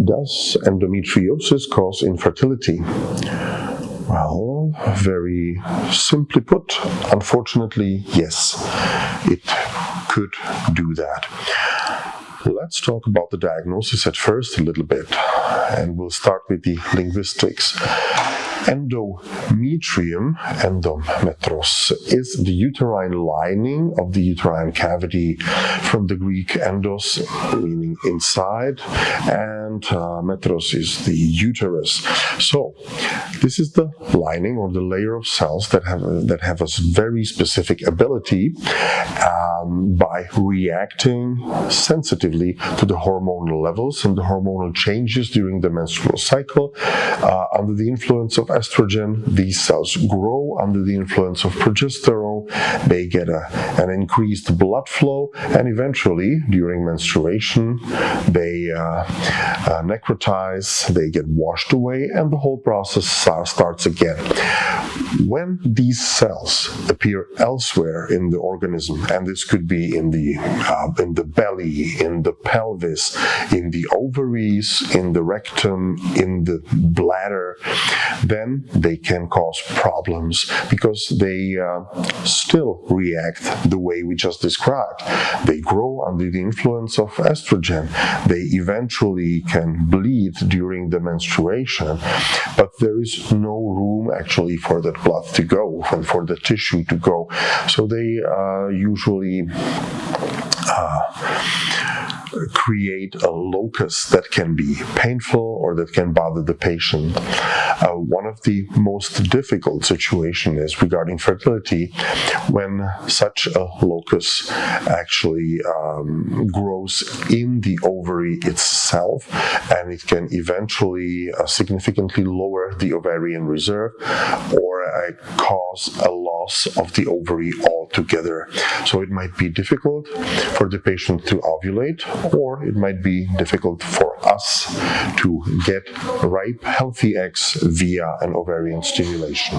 Does endometriosis cause infertility? Well, very simply put, unfortunately, yes, it could do that. Let's talk about the diagnosis at first a little bit, and we'll start with the linguistics. Endometros, is the uterine lining of the uterine cavity, from the Greek endos, meaning inside, and metros is the uterus. So, this is the lining or the layer of cells that have a very specific ability by reacting sensitively to the hormonal levels and the hormonal changes during the menstrual cycle. Under the influence of estrogen, these cells grow. Under the influence of progesterone, they get an increased blood flow, and eventually, during menstruation, they necrotize, they get washed away, and the whole process starts again. When these cells appear elsewhere in the organism, and this could be in the belly, in the pelvis, in the ovaries, in the rectum, in the bladder, then they can cause problems because they still react the way we just described. They grow under the influence of estrogen. They eventually can bleed during the menstruation, but there is no room actually for that blood to go and for the tissue to go. So they usually create a locus that can be painful or that can bother the patient. One of the most difficult situations is regarding fertility, when such a locus actually grows in the ovary itself, and it can eventually significantly lower the ovarian reserve or cause a loss of the ovary altogether. So it might be difficult for the patient to ovulate, or it might be difficult for us to get ripe, healthy eggs via an ovarian stimulation.